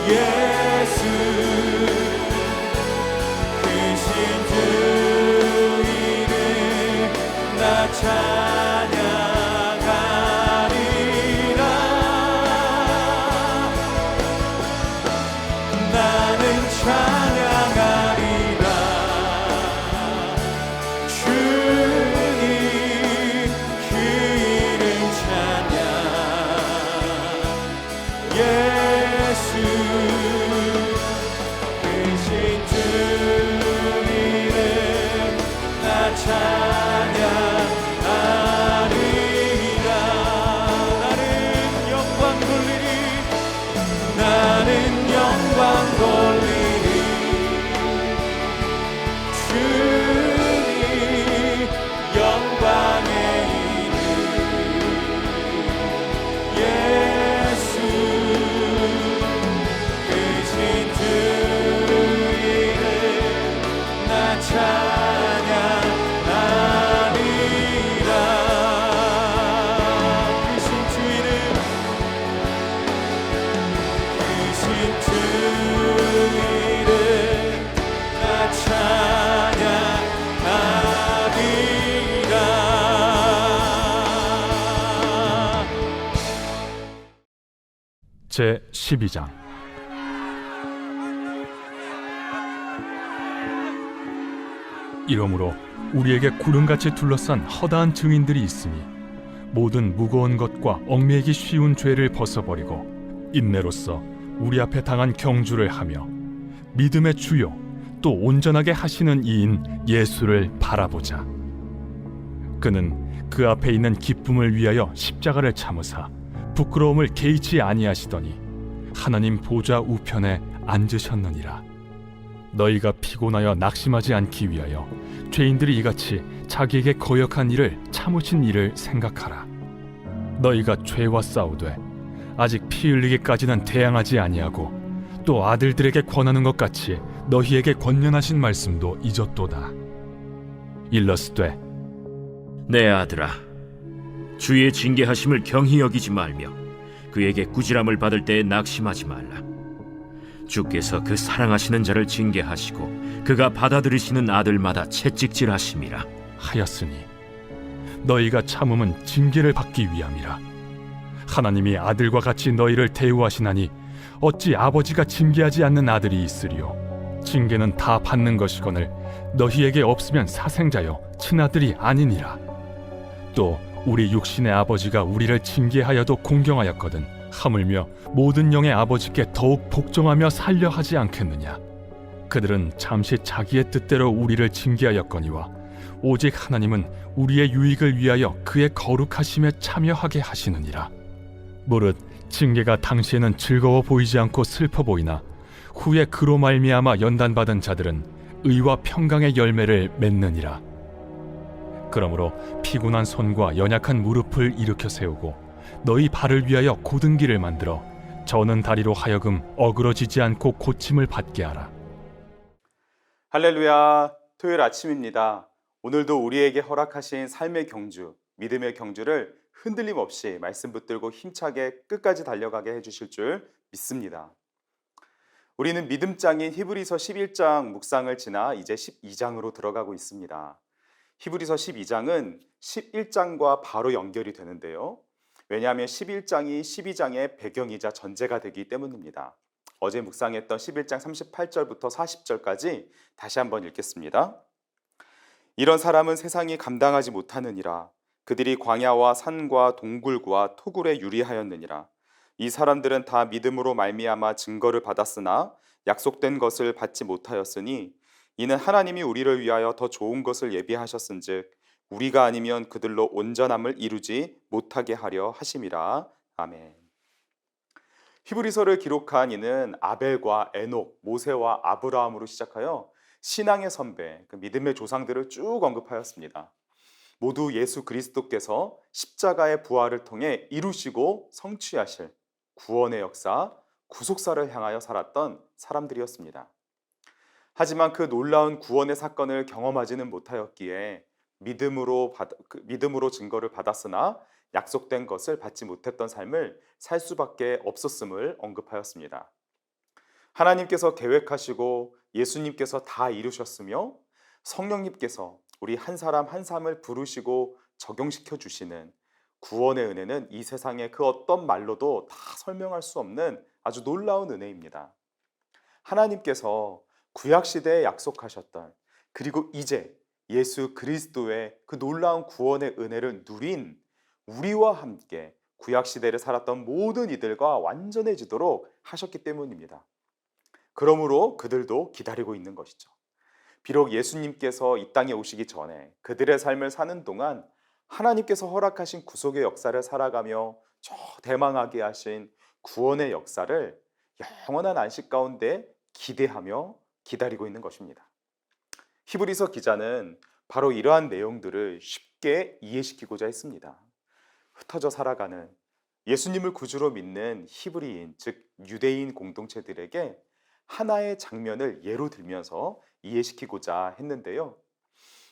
예수 크신 주 이름 나 찬양하리라. 나는 찬양하리라. 주님 그 이름 찬양. 예수 크신 주 이름 나 찬양하리라. 나는 영광 돌리리. 나는 영광 돌리리. 주님 영광의 이름. 예수 크신 주 이름 나 찬양하리라. 크신 주 이름 크신 주 이름 나 찬양하리라. 제 12장. 이러므로 우리에게 구름같이 둘러싼 허다한 증인들이 있으니 모든 무거운 것과 얽매이기 쉬운 죄를 벗어버리고 인내로써 우리 앞에 당한 경주를 하며 믿음의 주요 또 온전하게 하시는 이인 예수를 바라보자. 그는 그 앞에 있는 기쁨을 위하여 십자가를 참으사 부끄러움을 개의치 아니하시더니 하나님 보좌 우편에 앉으셨느니라. 너희가 피곤하여 낙심하지 않기 위하여 죄인들이 이같이 자기에게 거역한 일을 참으신 일을 생각하라. 너희가 죄와 싸우되 아직 피 흘리기까지는 대항하지 아니하고 또 아들들에게 권하는 것 같이 너희에게 권면하신 말씀도 잊었도다. 일러스되 내 아들아, 주의 징계하심을 경히 여기지 말며 그에게 꾸지람을 받을 때에 낙심하지 말라. 주께서 그 사랑하시는 자를 징계하시고 그가 받아들이시는 아들마다 채찍질하심이라 하였으니 너희가 참음은 징계를 받기 위함이라. 하나님이 아들과 같이 너희를 대우하시나니 어찌 아버지가 징계하지 않는 아들이 있으리요. 징계는 다 받는 것이거늘 너희에게 없으면 사생자여 친아들이 아니니라. 또 우리 육신의 아버지가 우리를 징계하여도 공경하였거든 하물며 모든 영의 아버지께 더욱 복종하며 살려 하지 않겠느냐. 그들은 잠시 자기의 뜻대로 우리를 징계하였거니와 오직 하나님은 우리의 유익을 위하여 그의 거룩하심에 참여하게 하시느니라. 무릇 징계가 당시에는 즐거워 보이지 않고 슬퍼 보이나 후에 그로 말미암아 연단받은 자들은 의와 평강의 열매를 맺느니라. 그러므로 피곤한 손과 연약한 무릎을 일으켜 세우고 너희 발을 위하여 곧은 길을 만들어 저는 다리로 하여금 어그러지지 않고 고침을 받게 하라. 할렐루야. 토요일 아침입니다. 오늘도 우리에게 허락하신 삶의 경주, 믿음의 경주를 흔들림 없이 말씀 붙들고 힘차게 끝까지 달려가게 해주실 줄 믿습니다. 우리는 믿음장인 히브리서 11장 묵상을 지나 이제 12장으로 들어가고 있습니다. 히브리서 12장은 11장과 바로 연결이 되는데요. 왜냐하면 11장이 12장의 배경이자 전제가 되기 때문입니다. 어제 묵상했던 11장 38절부터 40절까지 다시 한번 읽겠습니다. 이런 사람은 세상이 감당하지 못하느니라. 그들이 광야와 산과 동굴과 토굴에 유리하였느니라. 이 사람들은 다 믿음으로 말미암아 증거를 받았으나 약속된 것을 받지 못하였으니 이는 하나님이 우리를 위하여 더 좋은 것을 예비하셨은즉 우리가 아니면 그들로 온전함을 이루지 못하게 하려 하심이라. 아멘. 히브리서를 기록한 이는 아벨과 에녹, 모세와 아브라함으로 시작하여 신앙의 선배, 그 믿음의 조상들을 쭉 언급하였습니다. 모두 예수 그리스도께서 십자가의 부활을 통해 이루시고 성취하실 구원의 역사, 구속사를 향하여 살았던 사람들이었습니다. 하지만 그 놀라운 구원의 사건을 경험하지는 못하였기에 믿음으로 증거를 받았으나 약속된 것을 받지 못했던 삶을 살 수밖에 없었음을 언급하였습니다. 하나님께서 계획하시고 예수님께서 다 이루셨으며 성령님께서 우리 한 사람 한 사람을 부르시고 적용시켜 주시는 구원의 은혜는 이 세상의 그 어떤 말로도 다 설명할 수 없는 아주 놀라운 은혜입니다. 하나님께서 구약 시대에 약속하셨던, 그리고 이제 예수 그리스도의 그 놀라운 구원의 은혜를 누린 우리와 함께 구약 시대를 살았던 모든 이들과 완전해지도록 하셨기 때문입니다. 그러므로 그들도 기다리고 있는 것이죠. 비록 예수님께서 이 땅에 오시기 전에 그들의 삶을 사는 동안 하나님께서 허락하신 구속의 역사를 살아가며 저 대망하게 하신 구원의 역사를 영원한 안식 가운데 기대하며 기다리고 있는 것입니다. 히브리서 기자는 바로 이러한 내용들을 쉽게 이해시키고자 했습니다. 흩어져 살아가는 예수님을 구주로 믿는 히브리인, 즉 유대인 공동체들에게 하나의 장면을 예로 들면서 이해시키고자 했는데요.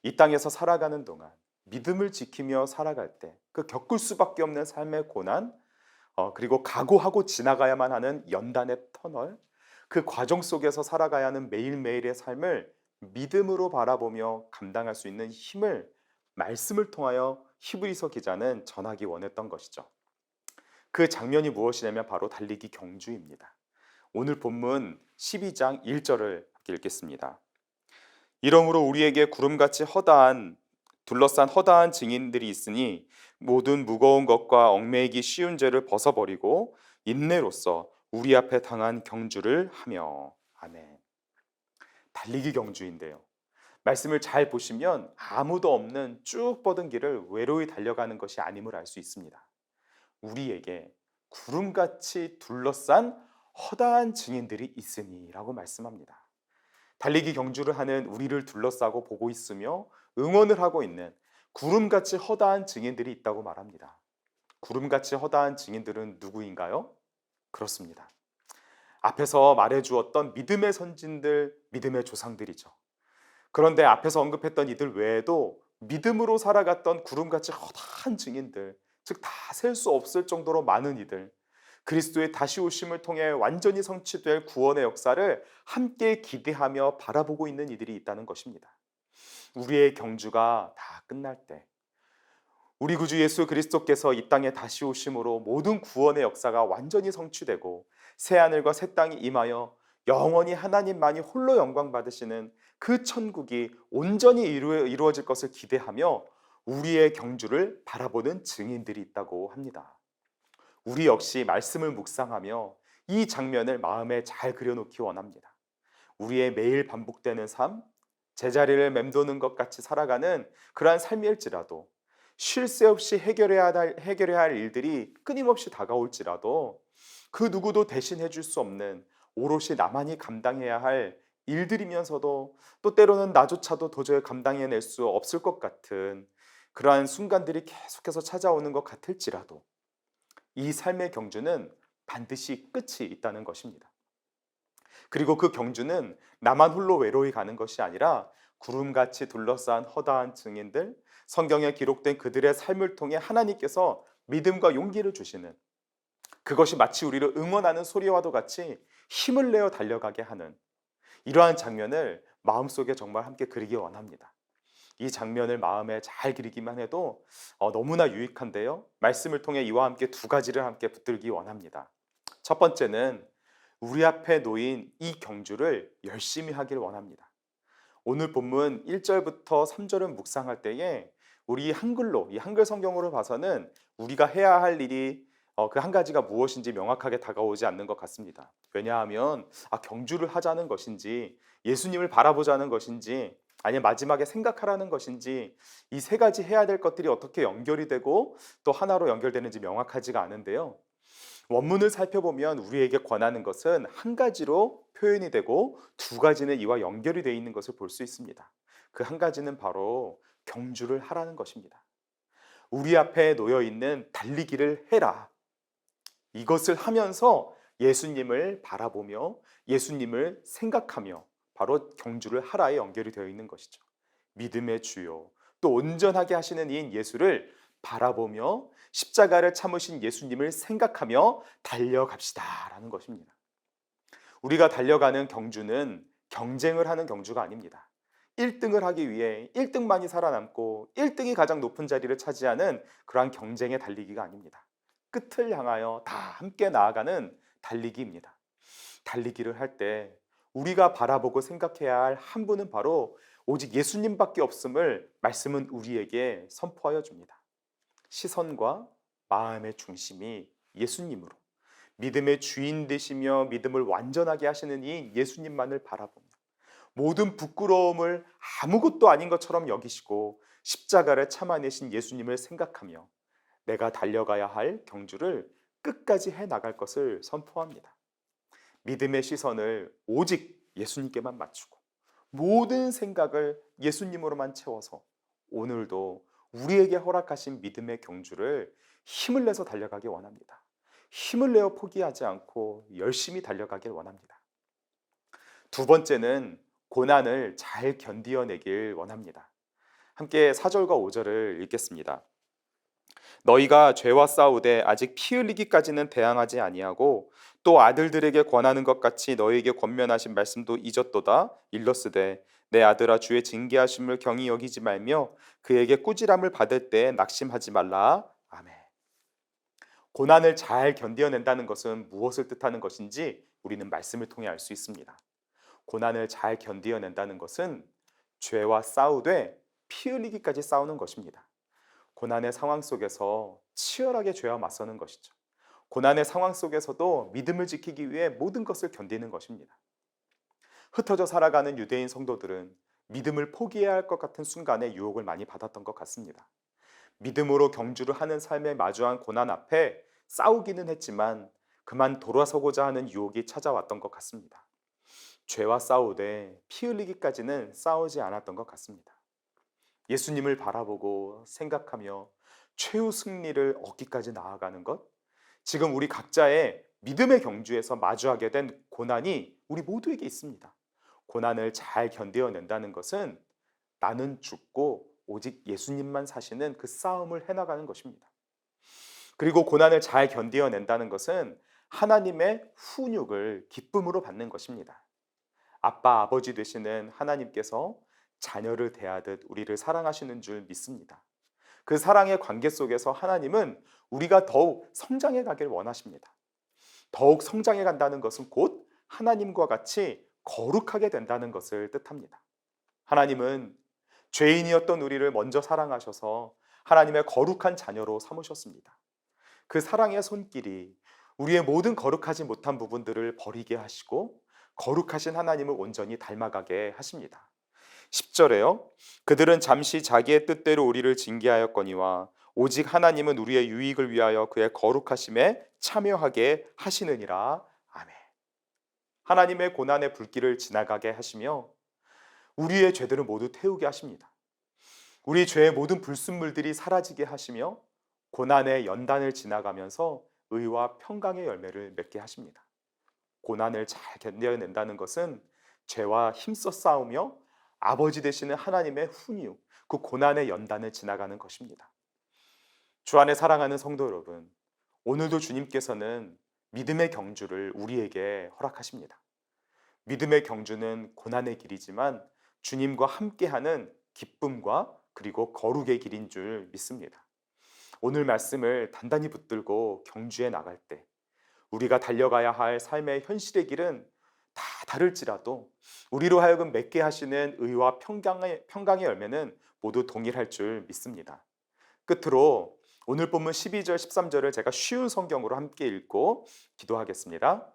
이 땅에서 살아가는 동안 믿음을 지키며 살아갈 때 그 겪을 수밖에 없는 삶의 고난, 그리고 각오하고 지나가야만 하는 연단의 터널, 그 과정 속에서 살아가야 하는 매일매일의 삶을 믿음으로 바라보며 감당할 수 있는 힘을 말씀을 통하여 히브리서 기자는 전하기 원했던 것이죠. 그 장면이 무엇이냐면 바로 달리기 경주입니다. 오늘 본문 12장 1절을 읽겠습니다. 이러므로 우리에게 구름같이 둘러싼 허다한 증인들이 있으니 모든 무거운 것과 얽매이기 쉬운 죄를 벗어버리고 인내로써 우리 앞에 당한 경주를 하며. 아멘. 달리기 경주인데요. 말씀을 잘 보시면 아무도 없는 쭉 뻗은 길을 외로이 달려가는 것이 아님을 알 수 있습니다. 우리에게 구름같이 둘러싼 허다한 증인들이 있으니라고 말씀합니다. 달리기 경주를 하는 우리를 둘러싸고 보고 있으며 응원을 하고 있는 구름같이 허다한 증인들이 있다고 말합니다. 구름같이 허다한 증인들은 누구인가요? 그렇습니다. 앞에서 말해주었던 믿음의 선진들, 믿음의 조상들이죠. 그런데 앞에서 언급했던 이들 외에도 믿음으로 살아갔던 구름같이 허다한 증인들, 즉 다 셀 수 없을 정도로 많은 이들, 그리스도의 다시 오심을 통해 완전히 성취될 구원의 역사를 함께 기대하며 바라보고 있는 이들이 있다는 것입니다. 우리의 경주가 다 끝날 때 우리 구주 예수 그리스도께서 이 땅에 다시 오심으로 모든 구원의 역사가 완전히 성취되고 새하늘과 새 땅이 임하여 영원히 하나님만이 홀로 영광 받으시는 그 천국이 온전히 이루어질 것을 기대하며 우리의 경주를 바라보는 증인들이 있다고 합니다. 우리 역시 말씀을 묵상하며 이 장면을 마음에 잘 그려놓기 원합니다. 우리의 매일 반복되는 삶, 제자리를 맴도는 것 같이 살아가는 그러한 삶일지라도, 쉴 새 없이 해결해야 할 일들이 끊임없이 다가올지라도 그 누구도 대신해 줄 수 없는 오롯이 나만이 감당해야 할 일들이면서도 또 때로는 나조차도 도저히 감당해낼 수 없을 것 같은 그러한 순간들이 계속해서 찾아오는 것 같을지라도 이 삶의 경주는 반드시 끝이 있다는 것입니다. 그리고 그 경주는 나만 홀로 외로이 가는 것이 아니라 구름같이 둘러싼 허다한 증인들, 성경에 기록된 그들의 삶을 통해 하나님께서 믿음과 용기를 주시는, 그것이 마치 우리를 응원하는 소리와도 같이 힘을 내어 달려가게 하는 이러한 장면을 마음속에 정말 함께 그리기 원합니다. 이 장면을 마음에 잘 그리기만 해도 너무나 유익한데요. 말씀을 통해 이와 함께 두 가지를 함께 붙들기 원합니다. 첫 번째는 우리 앞에 놓인 이 경주를 열심히 하길 원합니다. 오늘 본문 1절부터 3절을 묵상할 때에 우리 한글로, 이 한글 성경으로 봐서는 우리가 해야 할 일이 그 한 가지가 무엇인지 명확하게 다가오지 않는 것 같습니다. 왜냐하면 경주를 하자는 것인지, 예수님을 바라보자는 것인지, 아니면 마지막에 생각하라는 것인지, 이 세 가지 해야 될 것들이 어떻게 연결이 되고 또 하나로 연결되는지 명확하지가 않은데요. 원문을 살펴보면 우리에게 권하는 것은 한 가지로 표현이 되고 두 가지는 이와 연결이 되어 있는 것을 볼 수 있습니다. 그 한 가지는 바로 경주를 하라는 것입니다. 우리 앞에 놓여 있는 달리기를 해라. 이것을 하면서 예수님을 바라보며 예수님을 생각하며 바로 경주를 하라에 연결이 되어 있는 것이죠. 믿음의 주요, 또 온전하게 하시는 이인 예수를 바라보며 십자가를 참으신 예수님을 생각하며 달려갑시다라는 것입니다. 우리가 달려가는 경주는 경쟁을 하는 경주가 아닙니다. 1등을 하기 위해 1등만이 살아남고 1등이 가장 높은 자리를 차지하는 그러한 경쟁의 달리기가 아닙니다. 끝을 향하여 다 함께 나아가는 달리기입니다. 달리기를 할 때 우리가 바라보고 생각해야 할 한 분은 바로 오직 예수님밖에 없음을 말씀은 우리에게 선포하여 줍니다. 시선과 마음의 중심이 예수님으로, 믿음의 주인 되시며 믿음을 완전하게 하시는 이 예수님만을 바라보며 모든 부끄러움을 아무것도 아닌 것처럼 여기시고 십자가를 참아내신 예수님을 생각하며 내가 달려가야 할 경주를 끝까지 해나갈 것을 선포합니다. 믿음의 시선을 오직 예수님께만 맞추고 모든 생각을 예수님으로만 채워서 오늘도 우리에게 허락하신 믿음의 경주를 힘을 내서 달려가길 원합니다. 힘을 내어 포기하지 않고 열심히 달려가길 원합니다. 두 번째는 고난을 잘 견디어내길 원합니다. 함께 4절과 5절을 읽겠습니다. 너희가 죄와 싸우되 아직 피 흘리기까지는 대항하지 아니하고 또 아들들에게 권하는 것 같이 너희에게 권면하신 말씀도 잊었도다. 일러스되 내 아들아 주의 징계하심을 경히 여기지 말며 그에게 꾸지람을 받을 때 낙심하지 말라. 아멘. 고난을 잘 견뎌낸다는 것은 무엇을 뜻하는 것인지 우리는 말씀을 통해 알 수 있습니다. 고난을 잘 견뎌낸다는 것은 죄와 싸우되 피 흘리기까지 싸우는 것입니다. 고난의 상황 속에서 치열하게 죄와 맞서는 것이죠. 고난의 상황 속에서도 믿음을 지키기 위해 모든 것을 견디는 것입니다. 흩어져 살아가는 유대인 성도들은 믿음을 포기해야 할 것 같은 순간에 유혹을 많이 받았던 것 같습니다. 믿음으로 경주를 하는 삶에 마주한 고난 앞에 싸우기는 했지만 그만 돌아서고자 하는 유혹이 찾아왔던 것 같습니다. 죄와 싸우되 피 흘리기까지는 싸우지 않았던 것 같습니다. 예수님을 바라보고 생각하며 최후 승리를 얻기까지 나아가는 것, 지금 우리 각자의 믿음의 경주에서 마주하게 된 고난이 우리 모두에게 있습니다. 고난을 잘 견뎌낸다는 것은 나는 죽고 오직 예수님만 사시는 그 싸움을 해나가는 것입니다. 그리고 고난을 잘 견뎌낸다는 것은 하나님의 훈육을 기쁨으로 받는 것입니다. 아빠, 아버지 되시는 하나님께서 자녀를 대하듯 우리를 사랑하시는 줄 믿습니다. 그 사랑의 관계 속에서 하나님은 우리가 더욱 성장해 가길 원하십니다. 더욱 성장해 간다는 것은 곧 하나님과 같이 거룩하게 된다는 것을 뜻합니다. 하나님은 죄인이었던 우리를 먼저 사랑하셔서 하나님의 거룩한 자녀로 삼으셨습니다. 그 사랑의 손길이 우리의 모든 거룩하지 못한 부분들을 버리게 하시고 거룩하신 하나님을 온전히 닮아가게 하십니다. 10절에요. 그들은 잠시 자기의 뜻대로 우리를 징계하였거니와 오직 하나님은 우리의 유익을 위하여 그의 거룩하심에 참여하게 하시느니라. 아멘. 하나님의 고난의 불길을 지나가게 하시며 우리의 죄들을 모두 태우게 하십니다. 우리 죄의 모든 불순물들이 사라지게 하시며 고난의 연단을 지나가면서 의와 평강의 열매를 맺게 하십니다. 고난을 잘 견뎌낸다는 것은 죄와 힘써 싸우며 아버지 되시는 하나님의 훈육, 그 고난의 연단을 지나가는 것입니다. 주 안에 사랑하는 성도 여러분, 오늘도 주님께서는 믿음의 경주를 우리에게 허락하십니다. 믿음의 경주는 고난의 길이지만 주님과 함께하는 기쁨과 그리고 거룩의 길인 줄 믿습니다. 오늘 말씀을 단단히 붙들고 경주에 나갈 때 우리가 달려가야 할 삶의 현실의 길은 다 다를지라도 우리로 하여금 맺게 하시는 의와 평강의 열매는 모두 동일할 줄 믿습니다. 끝으로 오늘 본문 12절 13절을 제가 쉬운 성경으로 함께 읽고 기도하겠습니다.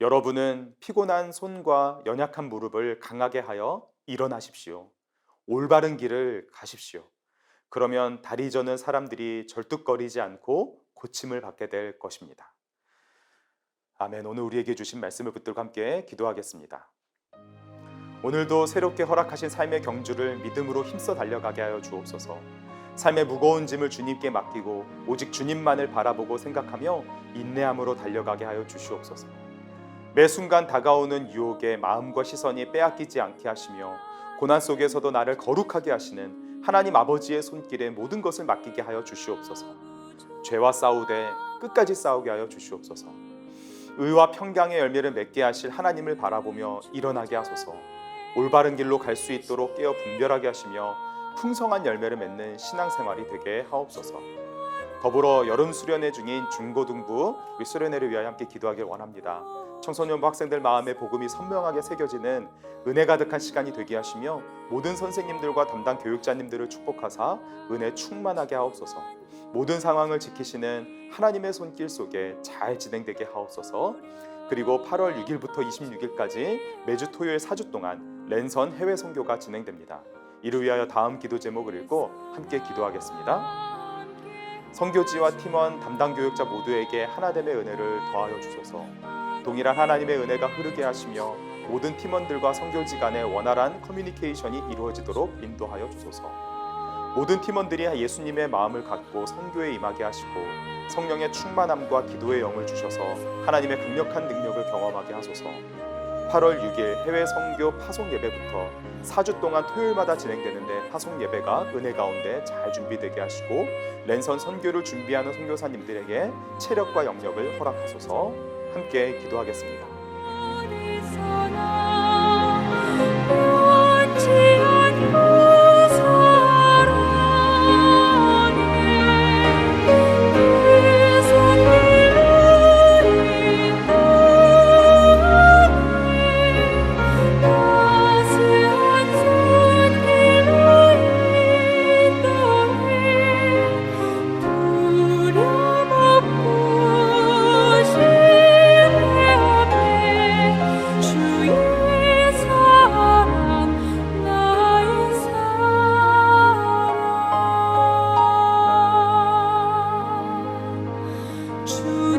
여러분은 피곤한 손과 연약한 무릎을 강하게 하여 일어나십시오. 올바른 길을 가십시오. 그러면 다리 저는 사람들이 절뚝거리지 않고 고침을 받게 될 것입니다. 아멘. 오늘 우리에게 주신 말씀을 붙들고 함께 기도하겠습니다. 오늘도 새롭게 허락하신 삶의 경주를 믿음으로 힘써 달려가게 하여 주옵소서. 삶의 무거운 짐을 주님께 맡기고 오직 주님만을 바라보고 생각하며 인내함으로 달려가게 하여 주시옵소서. 매 순간 다가오는 유혹에 마음과 시선이 빼앗기지 않게 하시며 고난 속에서도 나를 거룩하게 하시는 하나님 아버지의 손길에 모든 것을 맡기게 하여 주시옵소서. 죄와 싸우되 끝까지 싸우게 하여 주시옵소서. 의와 평강의 열매를 맺게 하실 하나님을 바라보며 일어나게 하소서. 올바른 길로 갈 수 있도록 깨어 분별하게 하시며 풍성한 열매를 맺는 신앙생활이 되게 하옵소서. 더불어 여름 수련회 중인 중고등부 우리 수련회를 위하여 함께 기도하길 원합니다. 청소년부 학생들 마음에 복음이 선명하게 새겨지는 은혜 가득한 시간이 되게 하시며 모든 선생님들과 담당 교육자님들을 축복하사 은혜 충만하게 하옵소서. 모든 상황을 지키시는 하나님의 손길 속에 잘 진행되게 하옵소서. 그리고 8월 6일부터 26일까지 매주 토요일 4주 동안 랜선 해외 선교가 진행됩니다. 이를 위하여 다음 기도 제목을 읽고 함께 기도하겠습니다. 선교지와 팀원, 담당 교육자 모두에게 하나됨의 은혜를 더하여 주소서. 동일한 하나님의 은혜가 흐르게 하시며 모든 팀원들과 선교지 간의 원활한 커뮤니케이션이 이루어지도록 인도하여 주소서. 모든 팀원들이 예수님의 마음을 갖고 선교에 임하게 하시고 성령의 충만함과 기도의 영을 주셔서 하나님의 강력한 능력을 경험하게 하소서. 8월 6일 해외 선교 파송 예배부터 4주 동안 토요일마다 진행되는데 파송 예배가 은혜 가운데 잘 준비되게 하시고 랜선 선교를 준비하는 선교사님들에게 체력과 영력을 허락하소서. 함께 기도하겠습니다. 주